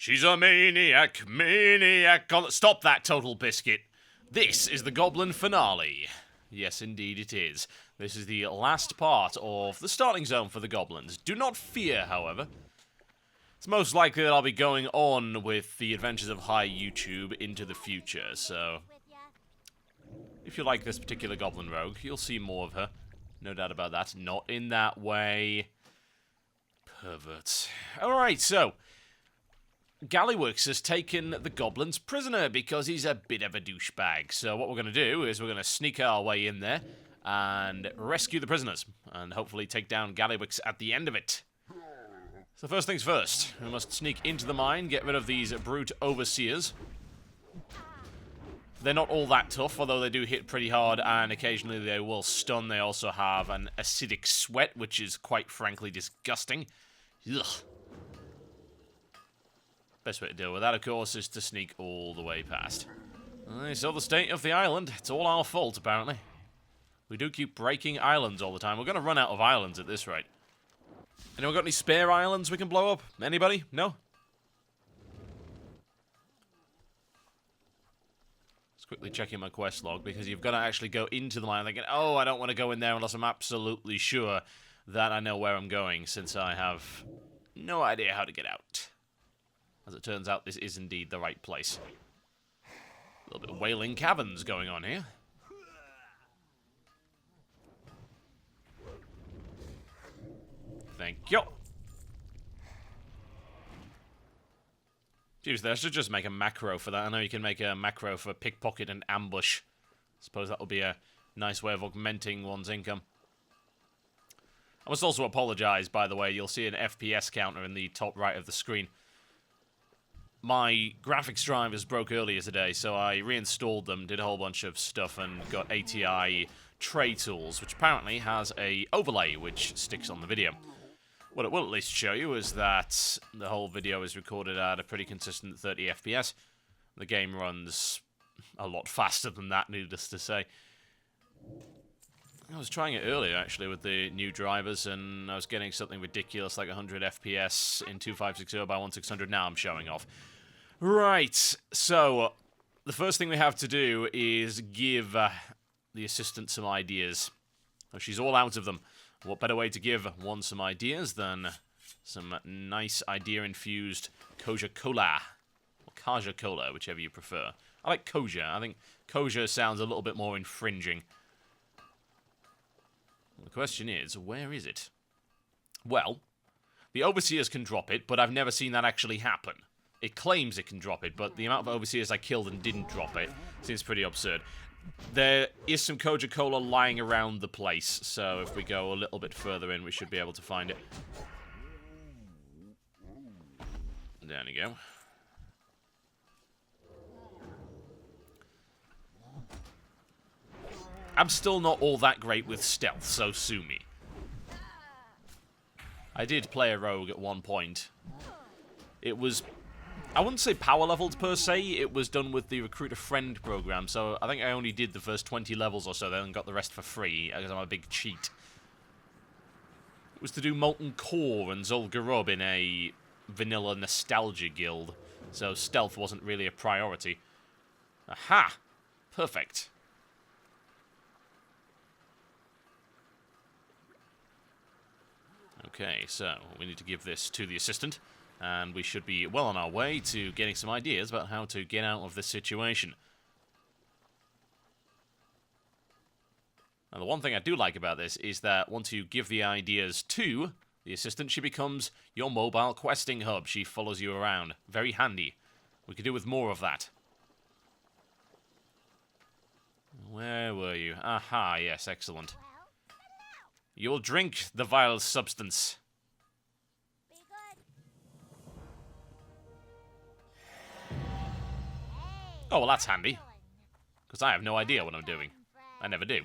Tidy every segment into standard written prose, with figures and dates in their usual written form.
She's a maniac, maniac. Stop that, Totalbiscuit. This is the Goblin finale. Yes, indeed it is. This is the last part of the starting zone for the Goblins. Do not fear, however. It's most likely that I'll be going on with the adventures of HiYoutube into the future, so if you like this particular Goblin Rogue, you'll see more of her. No doubt about that. Not in that way. Perverts. Alright, so Gallywix has taken the Goblins prisoner because he's a bit of a douchebag. So what we're going to do is we're going to sneak our way in there and rescue the prisoners, and hopefully take down Gallywix at the end of it. So first things first, we must sneak into the mine, get rid of these brute overseers. They're not all that tough, although they do hit pretty hard, and occasionally they will stun. They also have an acidic sweat, which is quite frankly disgusting. Ugh. Best way to deal with that, of course, is to sneak all the way past. So the state of the island, it's all our fault, apparently. We do keep breaking islands all the time. We're going to run out of islands at this rate. Anyone got any spare islands we can blow up? Anybody? No? Just quickly checking my quest log, because you've got to actually go into the mine thinking, oh, I don't want to go in there unless I'm absolutely sure that I know where I'm going, since I have no idea how to get out. As it turns out, this is indeed the right place. A little bit of wailing caverns going on here. Thank you. Seriously, I should just make a macro for that. I know you can make a macro for pickpocket and ambush. Suppose that would be a nice way of augmenting one's income. I must also apologize, by the way. You'll see an FPS counter in the top right of the screen. My graphics drivers broke earlier today, so I reinstalled them, did a whole bunch of stuff, and got ATI Tray Tools, which apparently has a overlay which sticks on the video. What it will at least show you is that the whole video is recorded at a pretty consistent 30 FPS. The game runs a lot faster than that, needless to say. I was trying it earlier, actually, with the new drivers, and I was getting something ridiculous like 100 FPS in 2560 by 1600. Now I'm showing off. Right, so the first thing we have to do is give the assistant some ideas. Oh, she's all out of them. What better way to give one some ideas than some nice idea-infused Koja Cola, or Kaja Cola, whichever you prefer. I like Koja. I think Koja sounds a little bit more infringing. The question is, where is it? Well, the Overseers can drop it, but I've never seen that actually happen. It claims it can drop it, but the amount of Overseers I killed and didn't drop it seems pretty absurd. There is some Koja Cola lying around the place, so if we go a little bit further in, we should be able to find it. There we go. I'm still not all that great with stealth, so sue me. I did play a rogue at one point. It was, I wouldn't say power leveled per se, it was done with the Recruit a Friend program, so I think I only did the first 20 levels or so, then got the rest for free, because I'm a big cheat. It was to do Molten Core and Zul'Gurub in a vanilla nostalgia guild, so stealth wasn't really a priority. Aha! Perfect. Okay, so we need to give this to the assistant, and we should be well on our way to getting some ideas about how to get out of this situation. Now, the one thing I do like about this is that once you give the ideas to the assistant, she becomes your mobile questing hub. She follows you around. Very handy. We could do with more of that. Where were you? Aha, yes, excellent. You'll drink the vile substance. Oh, well, that's handy. Because I have no idea what I'm doing. I never do.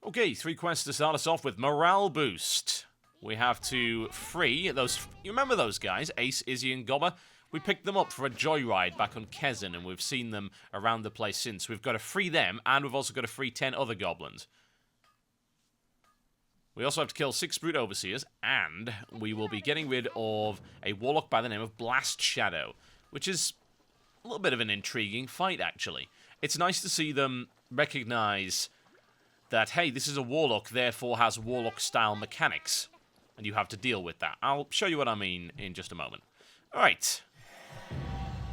Okay, 3 quests to start us off with. Morale boost. We have to free those... You remember those guys? Ace, Izzy, and Gobber? We picked them up for a joyride back on Kezin, and we've seen them around the place since. We've got to free them, and we've also got to free 10 other goblins. We also have to kill 6 Brute Overseers, and we will be getting rid of a Warlock by the name of Blast Shadow, which is a little bit of an intriguing fight, actually. It's nice to see them recognize that, hey, this is a Warlock, therefore has Warlock-style mechanics, and you have to deal with that. I'll show you what I mean in just a moment. Alright.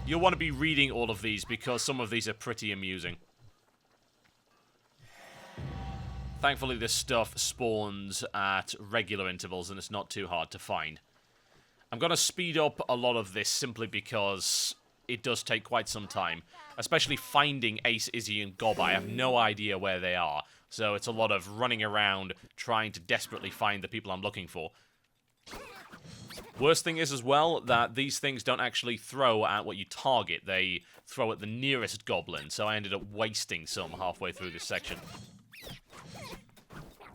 You'll want to be reading all of these, because some of these are pretty amusing. Thankfully, this stuff spawns at regular intervals, and it's not too hard to find. I'm going to speed up a lot of this simply because it does take quite some time. Especially finding Ace, Izzy, and Gob. I have no idea where they are. So it's a lot of running around, trying to desperately find the people I'm looking for. Worst thing is, as well, that these things don't actually throw at what you target. They throw at the nearest goblin, so I ended up wasting some halfway through this section.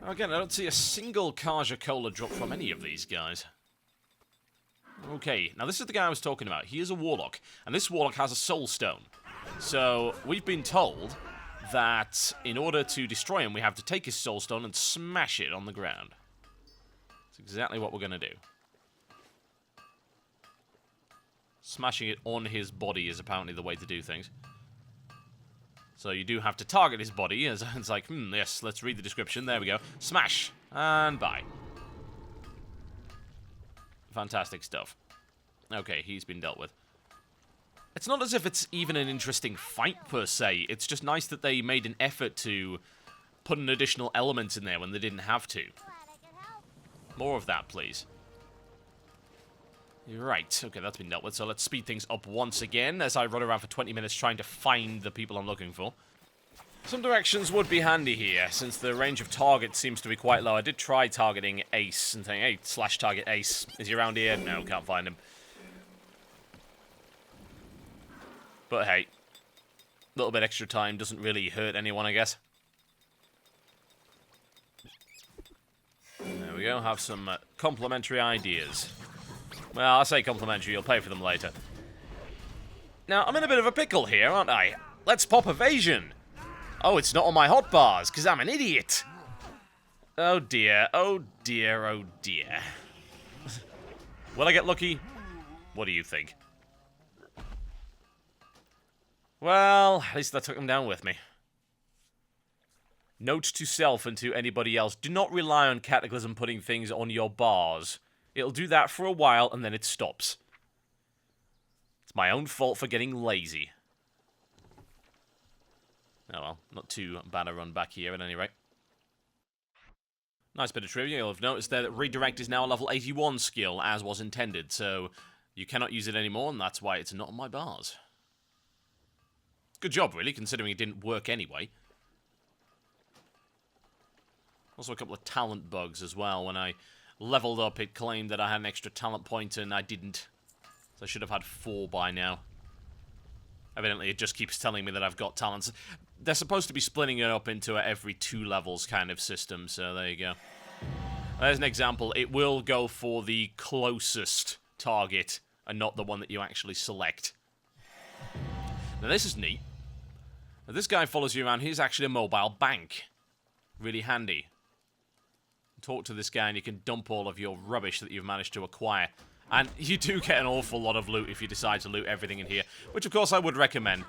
Again, I don't see a single Kaja Cola drop from any of these guys. Okay, now this is the guy I was talking about. He is a Warlock, and this Warlock has a Soul Stone. So, we've been told that in order to destroy him, we have to take his Soul Stone and smash it on the ground. That's exactly what we're going to do. Smashing it on his body is apparently the way to do things. So you do have to target his body. It's like, yes, let's read the description. There we go. Smash. And bye. Fantastic stuff. Okay, he's been dealt with. It's not as if it's even an interesting fight, per se. It's just nice that they made an effort to put an additional element in there when they didn't have to. More of that, please. Right, okay, that's been dealt with, so let's speed things up once again as I run around for 20 minutes trying to find the people I'm looking for. Some directions would be handy here, since the range of target seems to be quite low. I did try targeting Ace and saying, hey, slash target Ace. Is he around here? No, can't find him. But hey, a little bit extra time doesn't really hurt anyone, I guess. There we go, have some complimentary ideas. Well, I say complimentary, you'll pay for them later. Now, I'm in a bit of a pickle here, aren't I? Let's pop evasion! Oh, it's not on my hotbars, because I'm an idiot! Oh dear, oh dear, oh dear. Will I get lucky? What do you think? Well, at least I took them down with me. Note to self and to anybody else, do not rely on Cataclysm putting things on your bars. It'll do that for a while, and then it stops. It's my own fault for getting lazy. Oh well, not too bad a run back here at any rate. Nice bit of trivia. You'll have noticed there that Redirect is now a level 81 skill, as was intended, so you cannot use it anymore, and that's why it's not on my bars. Good job, really, considering it didn't work anyway. Also a couple of talent bugs as well. When I leveled up, it claimed that I had an extra talent point, and I didn't. So I should have had 4 by now. Evidently, it just keeps telling me that I've got talents. They're supposed to be splitting it up into a every 2 levels kind of system, so there you go. There's an example. It will go for the closest target, and not the one that you actually select. Now, this is neat. Now, this guy follows you around. He's actually a mobile bank. Really handy. Talk to this guy and you can dump all of your rubbish that you've managed to acquire. And you do get an awful lot of loot if you decide to loot everything in here, which of course I would recommend.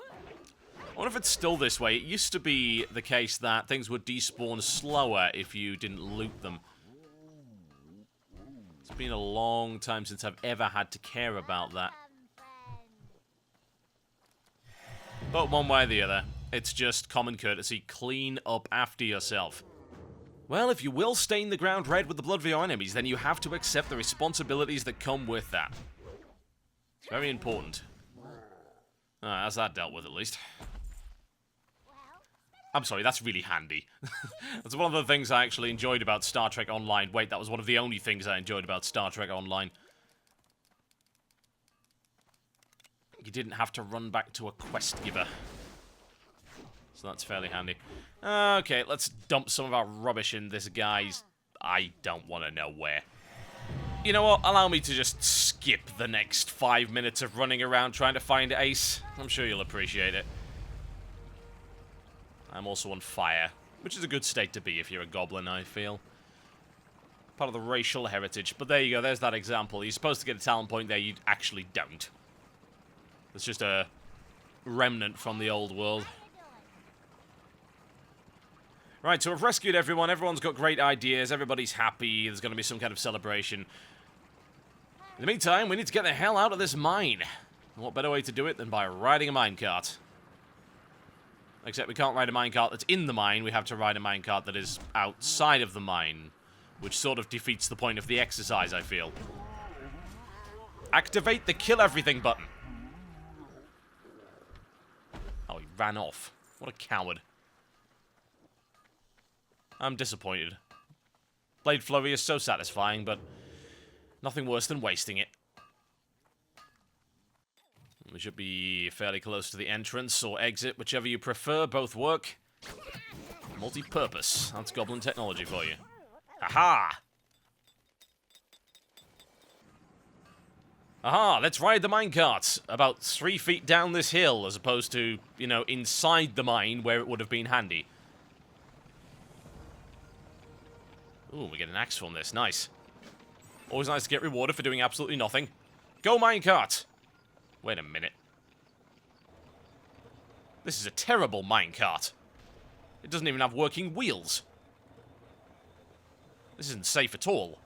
I wonder if it's still this way. It used to be the case that things would despawn slower if you didn't loot them. It's been a long time since I've ever had to care about that. But one way or the other, it's just common courtesy. Clean up after yourself. Well, if you will stain the ground red with the blood of your enemies, then you have to accept the responsibilities that come with that. It's very important. How's that dealt with, at least? I'm sorry, that's really handy. That's one of the things I actually enjoyed about Star Trek Online. Wait, that was one of the only things I enjoyed about Star Trek Online. You didn't have to run back to a quest giver. So that's fairly handy. Okay, let's dump some of our rubbish in this guy's... I don't want to know where. You know what? Allow me to just skip the next 5 minutes of running around trying to find Ace. I'm sure you'll appreciate it. I'm also on fire, which is a good state to be if you're a goblin, I feel. Part of the racial heritage. But there you go, there's that example. You're supposed to get a talent point there, you actually don't. It's just a remnant from the old world. Right, so we've rescued everyone. Everyone's got great ideas. Everybody's happy. There's going to be some kind of celebration. In the meantime, we need to get the hell out of this mine. And what better way to do it than by riding a minecart? Except we can't ride a minecart that's in the mine. We have to ride a minecart that is outside of the mine. Which sort of defeats the point of the exercise, I feel. Activate the kill everything button. Oh, he ran off. What a coward. I'm disappointed. Blade Flurry is so satisfying, but nothing worse than wasting it. We should be fairly close to the entrance or exit, whichever you prefer. Both work. Multi-purpose. That's Goblin technology for you. Aha! Aha, let's ride the minecart about 3 feet down this hill as opposed to, you know, inside the mine where it would have been handy. Ooh, we get an axe from this. Nice. Always nice to get rewarded for doing absolutely nothing. Go minecart! Wait a minute. This is a terrible minecart. It doesn't even have working wheels. This isn't safe at all.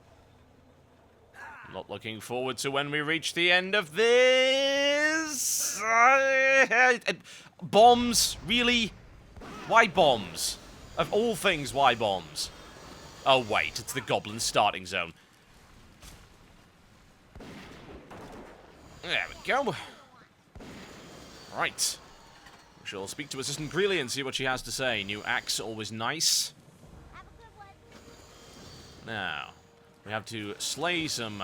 I'm not looking forward to when we reach the end of this. Bombs? Really? Why bombs? Of all things, why bombs? Oh, wait. It's the Goblin Starting Zone. There we go. Right. We shall speak to Assistant Greeley and see what she has to say. New axe, always nice. Now, we have to slay some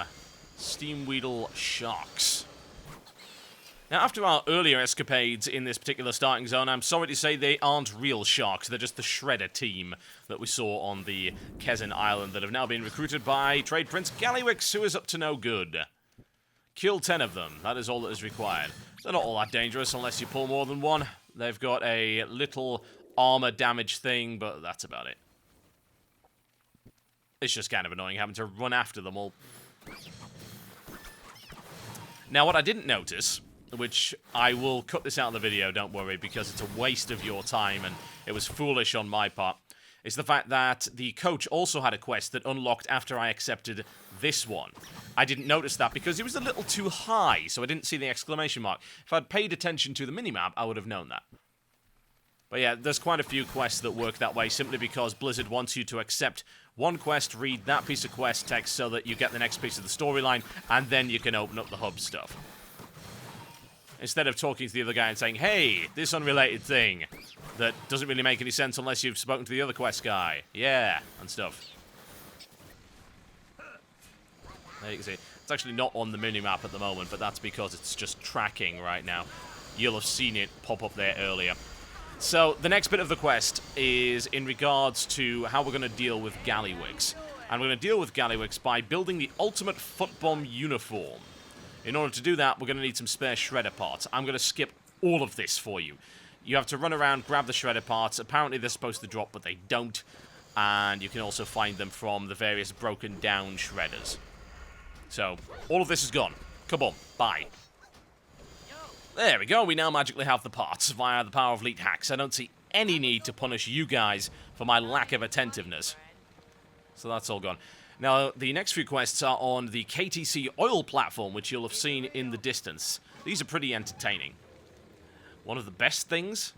Steamwheedle sharks. Now, after our earlier escapades in this particular starting zone, I'm sorry to say they aren't real sharks. They're just the Shredder team that we saw on the Kezin Island that have now been recruited by Trade Prince Gallywix, who is up to no good. Kill 10 of them. That is all that is required. They're not all that dangerous unless you pull more than one. They've got a little armor damage thing, but that's about it. It's just kind of annoying having to run after them all. Now, what I didn't notice, which I will cut this out of the video, don't worry, because it's a waste of your time and it was foolish on my part, is the fact that the coach also had a quest that unlocked after I accepted this one. I didn't notice that because it was a little too high, so I didn't see the exclamation mark. If I'd paid attention to the minimap, I would have known that. But yeah, there's quite a few quests that work that way, simply because Blizzard wants you to accept one quest, read that piece of quest text so that you get the next piece of the storyline, and then you can open up the hub stuff. Instead of talking to the other guy and saying, hey, this unrelated thing that doesn't really make any sense unless you've spoken to the other quest guy. Yeah, and stuff. There you can see. It's actually not on the minimap at the moment, but that's because it's just tracking right now. You'll have seen it pop up there earlier. So, the next bit of the quest is in regards to how we're going to deal with Gallywix. And we're going to deal with Gallywix by building the ultimate foot bomb uniform. In order to do that, we're going to need some spare shredder parts. I'm going to skip all of this for you. You have to run around, grab the shredder parts. Apparently they're supposed to drop, but they don't. And you can also find them from the various broken down shredders. So, all of this is gone. Come on, bye. There we go, we now magically have the parts via the power of lead hacks. I don't see any need to punish you guys for my lack of attentiveness. So that's all gone. Now, the next few quests are on the KTC oil platform, which you'll have seen in the distance. These are pretty entertaining. One of the best things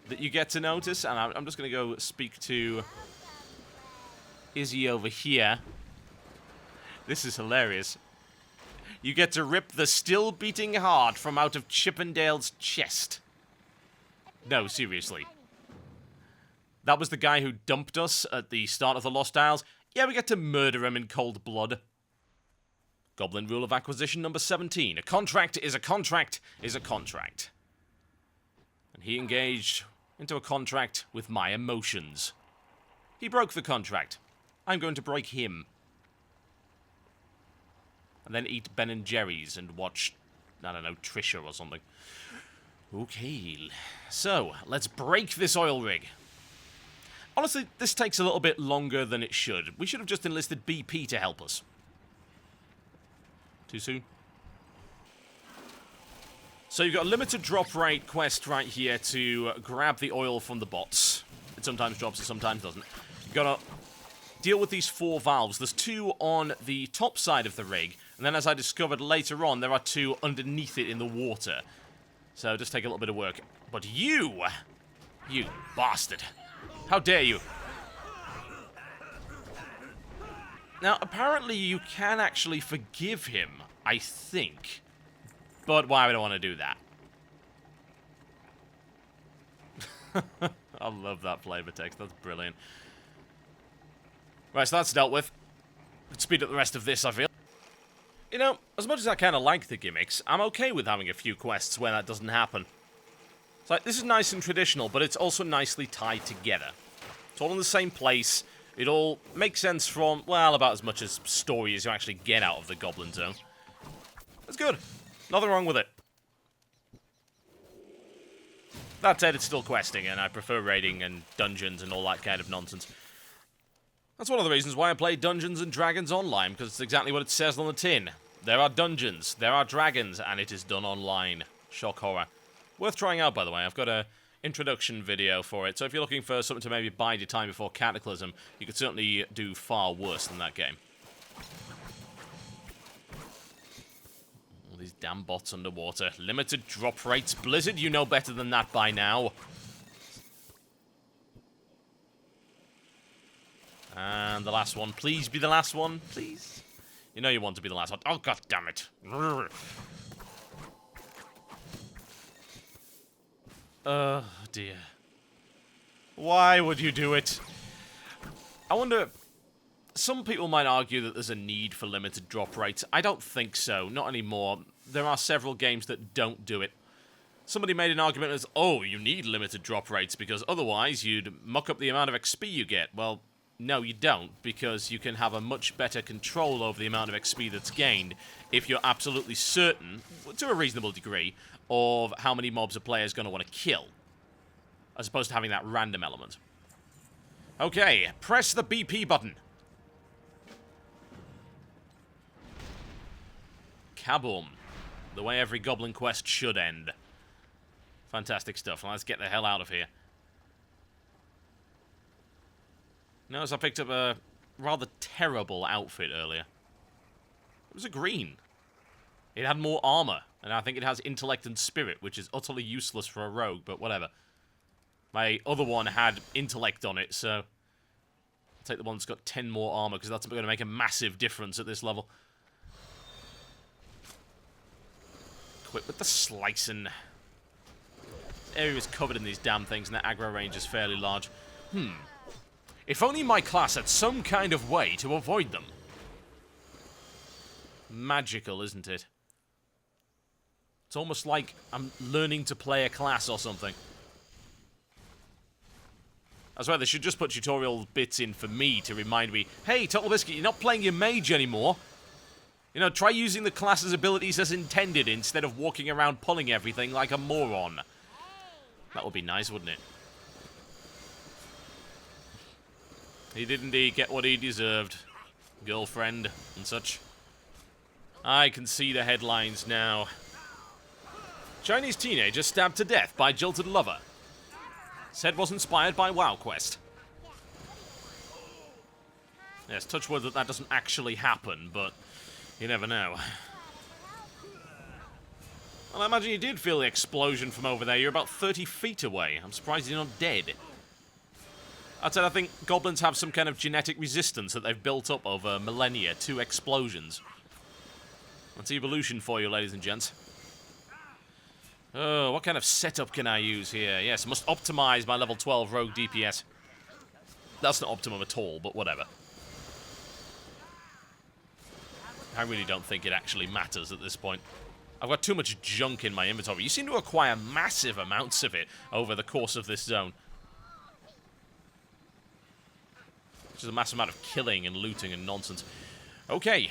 that you get to notice, and I'm just going to go speak to Izzy over here. This is hilarious. You get to rip the still beating heart from out of Chippendale's chest. No, seriously. That was the guy who dumped us at the start of the Lost Isles. Yeah, we get to murder him in cold blood. Goblin rule of acquisition number 17. A contract is a contract is a contract. And he engaged into a contract with my emotions. He broke the contract. I'm going to break him. And then eat Ben & Jerry's and watch, I don't know, Trisha or something. Okay, so, let's break this oil rig. Honestly, this takes a little bit longer than it should. We should have just enlisted BP to help us. Too soon? So you've got a limited drop rate quest right here to grab the oil from the bots. It sometimes drops, it sometimes doesn't. You've got to deal with these 4 valves. There's 2 on the top side of the rig, and then as I discovered later on, there are 2 underneath it in the water. So just take a little bit of work. But you bastard, how dare you? Now, apparently you can actually forgive him, I think. But why would I want to do that? I love that flavor text. That's brilliant. Right, so that's dealt with. Let's speed up the rest of this, I feel. You know, as much as I kind of like the gimmicks, I'm okay with having a few quests where that doesn't happen. It's like, this is nice and traditional, but it's also nicely tied together. It's all in the same place. It all makes sense from, well, about as much as story as you actually get out of the Goblin Zone. That's good. Nothing wrong with it. That said, it's still questing, and I prefer raiding and dungeons and all that kind of nonsense. That's one of the reasons why I play Dungeons and Dragons online, because it's exactly what it says on the tin. There are dungeons, there are dragons, and it is done online. Shock horror. Worth trying out, by the way. I've got a introduction video for it, so if you're looking for something to maybe bide your time before Cataclysm, you could certainly do far worse than that game. All these damn bots underwater. Limited drop rates. Blizzard, you know better than that by now. And the last one. Please be the last one. Please. You know you want to be the last one. Oh, god damn it. Oh, dear. Why would you do it? I wonder... Some people might argue that there's a need for limited drop rates. I don't think so. Not anymore. There are several games that don't do it. Somebody made an argument as, oh, you need limited drop rates because otherwise you'd muck up the amount of XP you get. Well, no, you don't, because you can have a much better control over the amount of XP that's gained if you're absolutely certain, to a reasonable degree, of how many mobs a player is going to want to kill, as opposed to having that random element. Okay, press the BP button. Kaboom. The way every Goblin quest should end. Fantastic stuff. Let's get the hell out of here. Notice I picked up a rather terrible outfit earlier. It was a green. It had more armor, and I think it has intellect and spirit, which is utterly useless for a rogue, but whatever. My other one had intellect on it, so I'll take the one that's got 10 more armor, because that's going to make a massive difference at this level. Quit with the slicing. This area is covered in these damn things, and the aggro range is fairly large. If only my class had some kind of way to avoid them. Magical, isn't it? It's almost like I'm learning to play a class or something. I swear, they should just put tutorial bits in for me to remind me, hey, Totalbiscuit, you're not playing your mage anymore. You know, try using the class's abilities as intended instead of walking around pulling everything like a moron. That would be nice, wouldn't it? He did indeed get what he deserved. Girlfriend and such. I can see the headlines now. Chinese teenager stabbed to death by jilted lover. Said was inspired by WoW quest. Yes, touch wood that doesn't actually happen, but you never know. Well, I imagine you did feel the explosion from over there. You're about 30 feet away. I'm surprised you're not dead. That said, I think goblins have some kind of genetic resistance that they've built up over millennia to explosions. That's evolution for you, ladies and gents. Oh, what kind of setup can I use here? Yes, must optimize my level 12 rogue DPS. That's not optimum at all, but whatever. I really don't think it actually matters at this point. I've got too much junk in my inventory. You seem to acquire massive amounts of it over the course of this zone. Which is a massive amount of killing and looting and nonsense. Okay.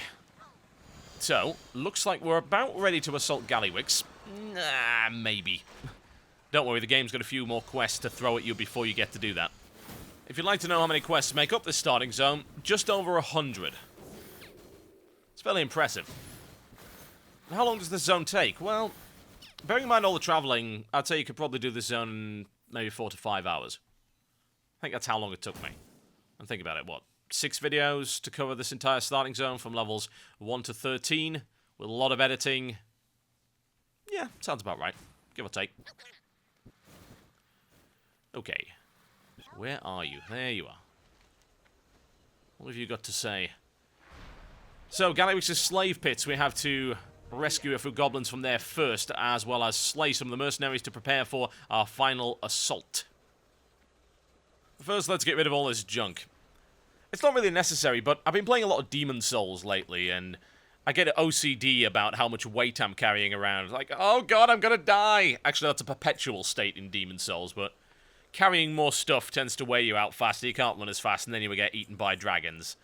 So, looks like we're about ready to assault Gallywix. Nah, maybe. Don't worry, the game's got a few more quests to throw at you before you get to do that. If you'd like to know how many quests make up this starting zone, just over 100. It's fairly impressive. And how long does this zone take? Well, bearing in mind all the travelling, I'd say you could probably do this zone in maybe 4 to 5 hours. I think that's how long it took me. And think about it, what? 6 videos to cover this entire starting zone from levels 1 to 13, with a lot of editing. Yeah, sounds about right. Give or take. Okay. Where are you? There you are. What have you got to say? So, Galliwix's slave pits, we have to rescue a few goblins from there first, as well as slay some of the mercenaries to prepare for our final assault. First, let's get rid of all this junk. It's not really necessary, but I've been playing a lot of Demon Souls lately, and I get OCD about how much weight I'm carrying around. Like, oh god, I'm gonna die! Actually, that's a perpetual state in Demon Souls, but carrying more stuff tends to wear you out faster, you can't run as fast, and then you will get eaten by dragons.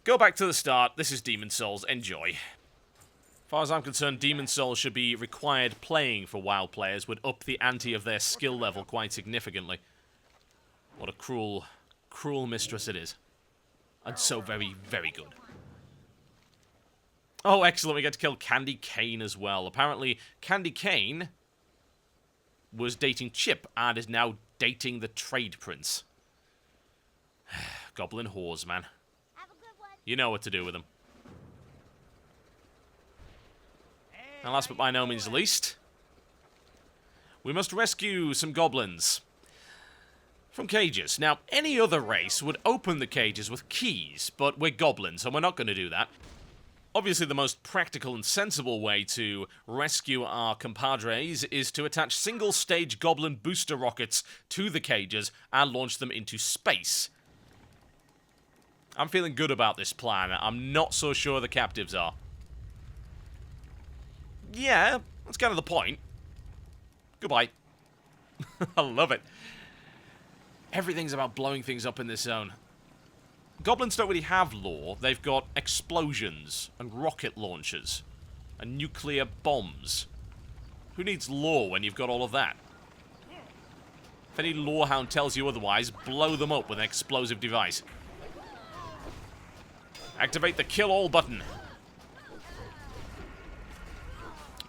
Go back to the start, this is Demon Souls, enjoy. As far as I'm concerned, Demon Souls should be required playing for WoW players, would up the ante of their skill level quite significantly. What a cruel, cruel mistress it is. And so very, very good. Oh, excellent, we get to kill Candy Cane as well. Apparently, Candy Cane was dating Chip and is now dating the Trade Prince. Goblin whores, man. You know what to do with them. And last but by no means least, we must rescue some goblins from cages. Now, any other race would open the cages with keys, but we're goblins, so we're not going to do that. Obviously, the most practical and sensible way to rescue our compadres is to attach single-stage goblin booster rockets to the cages and launch them into space. I'm feeling good about this plan. I'm not so sure the captives are. Yeah, that's kind of the point. Goodbye. I love it. Everything's about blowing things up in this zone. Goblins don't really have lore. They've got explosions and rocket launchers and nuclear bombs. Who needs lore when you've got all of that? If any lorehound tells you otherwise, blow them up with an explosive device. Activate the kill all button.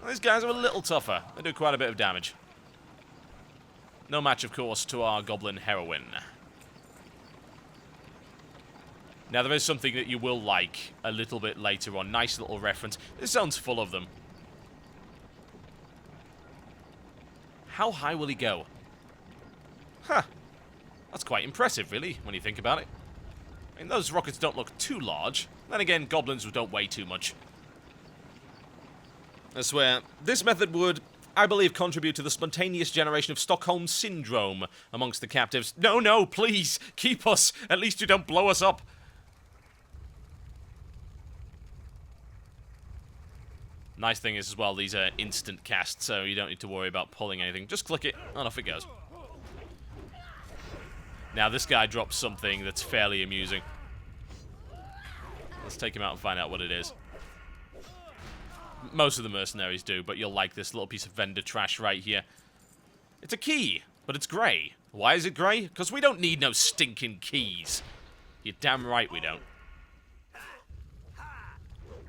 These guys are a little tougher. They do quite a bit of damage. No match, of course, to our goblin heroine. Now, there is something that you will like a little bit later on. Nice little reference. This zone's full of them. How high will he go? Huh. That's quite impressive, really, when you think about it. I mean, those rockets don't look too large. Then again, goblins don't weigh too much. I swear, this method would, I believe, contribute to the spontaneous generation of Stockholm Syndrome amongst the captives. No, no, please, keep us. At least you don't blow us up. Nice thing is, as well, these are instant casts, so you don't need to worry about pulling anything. Just click it, and off it goes. Now, this guy drops something that's fairly amusing. Let's take him out and find out what it is. Most of the mercenaries do, but you'll like this little piece of vendor trash right here. It's a key, but it's grey. Why is it grey? Because we don't need no stinking keys. You're damn right we don't.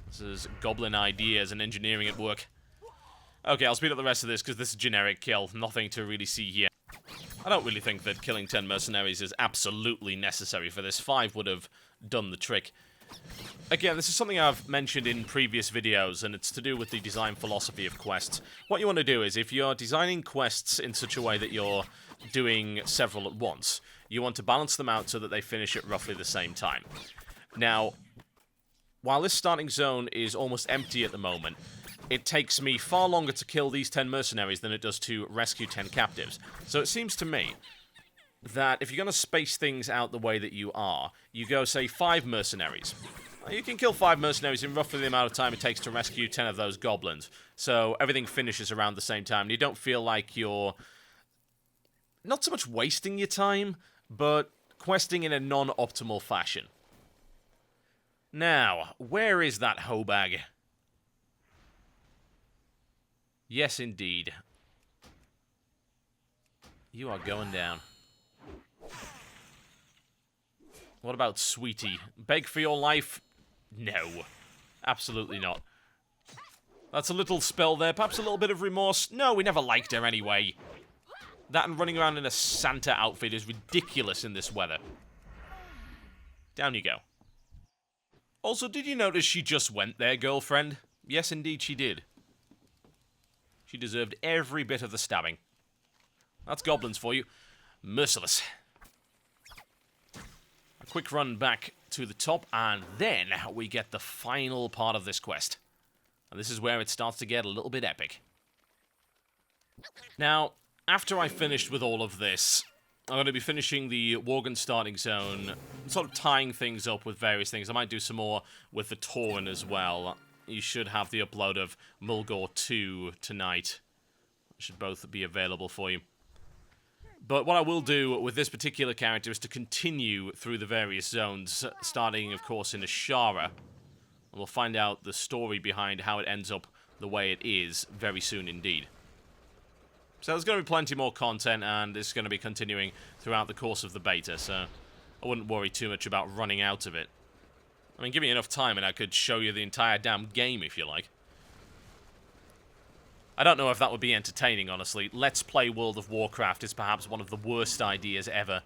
This is goblin ideas and engineering at work. Okay, I'll speed up the rest of this because this is generic kill. Nothing to really see here. I don't really think that killing 10 mercenaries is absolutely necessary for this. 5 would have done the trick. Again, this is something I've mentioned in previous videos, and it's to do with the design philosophy of quests. What you want to do is, if you're designing quests in such a way that you're doing several at once, you want to balance them out so that they finish at roughly the same time. Now, while this starting zone is almost empty at the moment, it takes me far longer to kill these 10 mercenaries than it does to rescue 10 captives. So it seems to me that if you're going to space things out the way that you are, you go, say, 5 mercenaries. You can kill 5 mercenaries in roughly the amount of time it takes to rescue 10 of those goblins. So everything finishes around the same time, and you don't feel like you're not so much wasting your time, but questing in a non-optimal fashion. Now, where is that hoe bag? Yes, indeed. You are going down. What about Sweetie? Beg for your life? No. Absolutely not. That's a little spell there. Perhaps a little bit of remorse. No, we never liked her anyway. That and running around in a Santa outfit is ridiculous in this weather. Down you go. Also, did you notice she just went there, girlfriend? Yes, indeed, she did. She deserved every bit of the stabbing. That's goblins for you. Merciless. A quick run back to the top, and then we get the final part of this quest. And this is where it starts to get a little bit epic. Now, after I finished with all of this, I'm going to be finishing the Goblin Starting Zone, sort of tying things up with various things. I might do some more with the Tauren as well. You should have the upload of Mulgore 2 tonight. Should both be available for you. But what I will do with this particular character is to continue through the various zones, starting, of course, in Azshara. And we'll find out the story behind how it ends up the way it is very soon indeed. So there's going to be plenty more content, and it's going to be continuing throughout the course of the beta, so I wouldn't worry too much about running out of it. I mean, give me enough time and I could show you the entire damn game if you like. I don't know if that would be entertaining, honestly. Let's Play World of Warcraft is perhaps one of the worst ideas ever.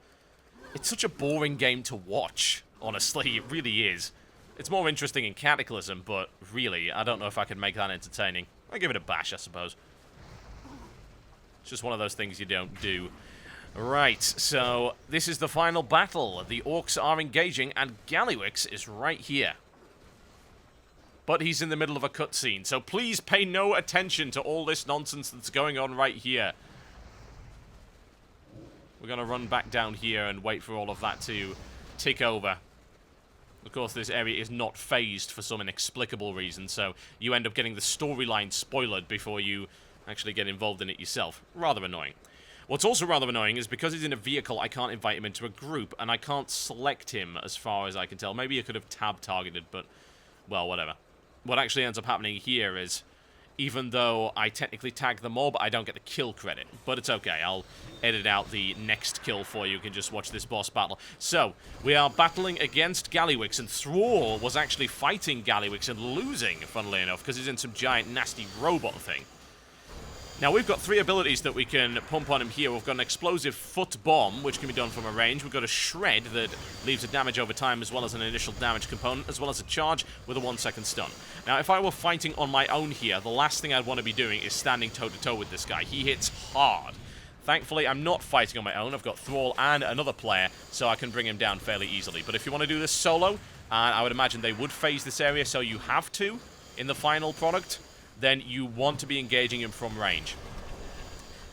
It's such a boring game to watch, honestly. It really is. It's more interesting in Cataclysm, but really, I don't know if I could make that entertaining. I'll give it a bash, I suppose. It's just one of those things you don't do. Right, so this is the final battle. The orcs are engaging, and Gallywix is right here. But he's in the middle of a cutscene, so please pay no attention to all this nonsense that's going on right here. We're going to run back down here and wait for all of that to tick over. Of course, this area is not phased for some inexplicable reason, so you end up getting the storyline spoiled before you actually get involved in it yourself. Rather annoying. What's also rather annoying is because he's in a vehicle, I can't invite him into a group, and I can't select him as far as I can tell. Maybe I could have tab targeted, but, well, whatever. What actually ends up happening here is, even though I technically tag the mob, I don't get the kill credit. But it's okay, I'll edit out the next kill for you. You can just watch this boss battle. So, we are battling against Gallywix, and Thrall was actually fighting Gallywix and losing, funnily enough, because he's in some giant, nasty robot thing. Now, we've got 3 abilities that we can pump on him here. We've got an explosive foot bomb, which can be done from a range. We've got a shred that leaves a damage over time, as well as an initial damage component, as well as a charge with a 1-second stun. Now, if I were fighting on my own here, the last thing I'd want to be doing is standing toe-to-toe with this guy. He hits hard. Thankfully, I'm not fighting on my own. I've got Thrall and another player, so I can bring him down fairly easily. But if you want to do this solo, and I would imagine they would phase this area, so you have to in the final product, then you want to be engaging him from range.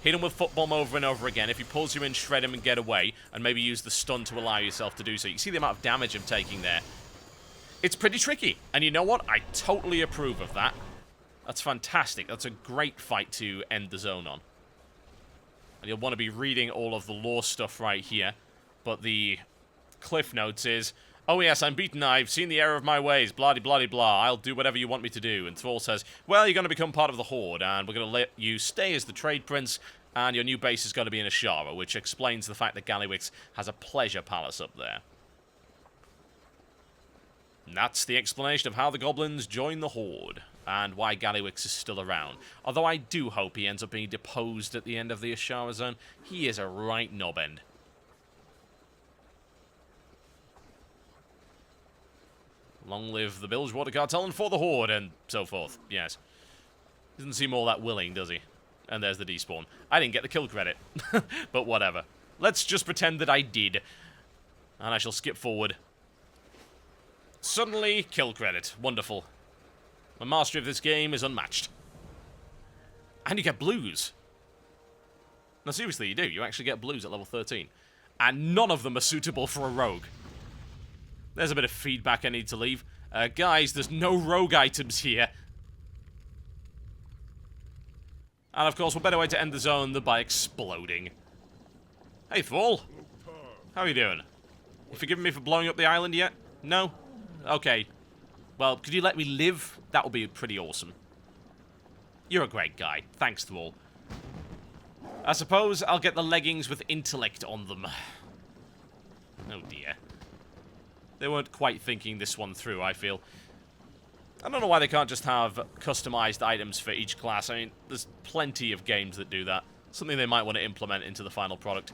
Hit him with foot bomb over and over again. If he pulls you in, shred him and get away, and maybe use the stun to allow yourself to do so. You see the amount of damage I'm taking there. It's pretty tricky, and you know what? I totally approve of that. That's fantastic. That's a great fight to end the zone on. And you'll want to be reading all of the lore stuff right here, but the cliff notes is, "Oh yes, I'm beaten, I've seen the error of my ways, blah-de-blah-de-blah, I'll do whatever you want me to do." And Thrall says, "Well, you're going to become part of the Horde, and we're going to let you stay as the Trade Prince, and your new base is going to be in Azshara," which explains the fact that Gallywix has a pleasure palace up there. And that's the explanation of how the goblins join the Horde, and why Gallywix is still around. Although I do hope he ends up being deposed at the end of the Azshara zone. He is a right knobend. Long live the Bilgewater Cartel and for the Horde, and so forth. Yes. Doesn't seem all that willing, does he? And there's the despawn. I didn't get the kill credit. But whatever. Let's just pretend that I did. And I shall skip forward. Suddenly, kill credit. Wonderful. My mastery of this game is unmatched. And you get blues. No, seriously, you do. You actually get blues at level 13. And none of them are suitable for a rogue. There's a bit of feedback I need to leave. Guys, there's no rogue items here. And of course, what better way to end the zone than by exploding? Hey, Thrall. How are you doing? You forgiven me for blowing up the island yet? No? Okay. Well, could you let me live? That would be pretty awesome. You're a great guy. Thanks, Thrall. I suppose I'll get the leggings with intellect on them. Oh dear. They weren't quite thinking this one through, I feel. I don't know why they can't just have customized items for each class. I mean, there's plenty of games that do that. Something they might want to implement into the final product.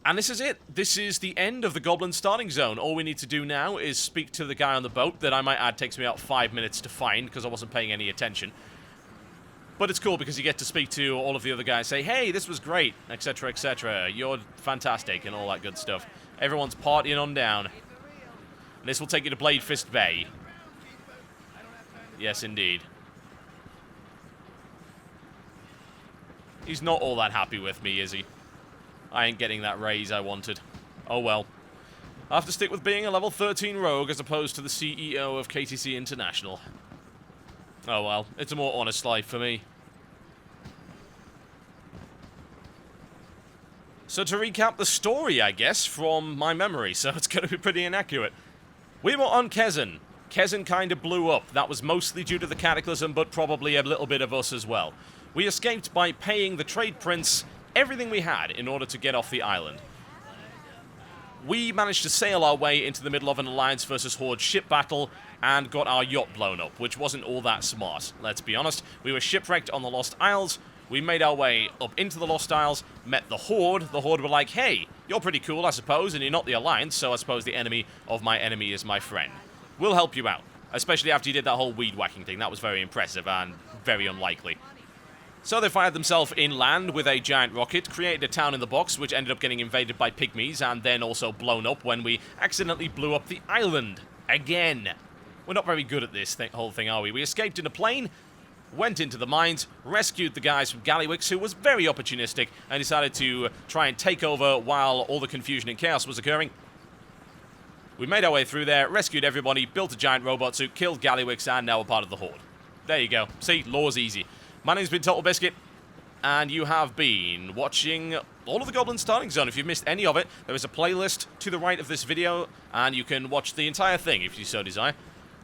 And this is it. This is the end of the Goblin Starting Zone. All we need to do now is speak to the guy on the boat that I might add takes me about 5 minutes to find because I wasn't paying any attention. But it's cool because you get to speak to all of the other guys, say, hey, this was great, etc., etc. You're fantastic and all that good stuff. Everyone's partying on down. And this will take you to Blade Fist Bay. Yes, indeed. He's not all that happy with me, is he? I ain't getting that raise I wanted. Oh well. I have to stick with being a level 13 rogue as opposed to the CEO of KTC International. Oh well, it's a more honest life for me. So to recap the story, I guess, from my memory, so it's going to be pretty inaccurate. We were on Kezan. Kezan kind of blew up. That was mostly due to the Cataclysm, but probably a little bit of us as well. We escaped by paying the Trade Prince everything we had in order to get off the island. We managed to sail our way into the middle of an Alliance versus Horde ship battle and got our yacht blown up, which wasn't all that smart, let's be honest. We were shipwrecked on the Lost Isles. We made our way up into the Lost Isles, met the Horde. The Horde were like, hey, you're pretty cool, I suppose, and you're not the Alliance, so I suppose the enemy of my enemy is my friend. We'll help you out, especially after you did that whole weed whacking thing. That was very impressive and very unlikely. So they fired themselves inland with a giant rocket, created a town in the box, which ended up getting invaded by pygmies, and then also blown up when we accidentally blew up the island. Again. We're not very good at this whole thing, are we? We escaped in a plane, went into the mines, rescued the guys from Gallywix, who was very opportunistic, and decided to try and take over while all the confusion and chaos was occurring. We made our way through there, rescued everybody, built a giant robot suit, killed Gallywix, and now we're part of the Horde. There you go. See, law's easy. My name's been Totalbiscuit, and you have been watching all of the Goblin Starting Zone. If you've missed any of it, there is a playlist to the right of this video, and you can watch the entire thing if you so desire.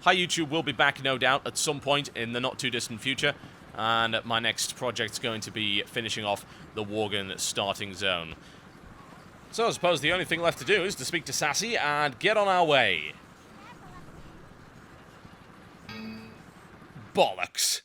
HiYoutube will be back, no doubt, at some point in the not-too-distant future, and my next project's going to be finishing off the Worgen Starting Zone. So I suppose the only thing left to do is to speak to Sassy and get on our way. Bollocks.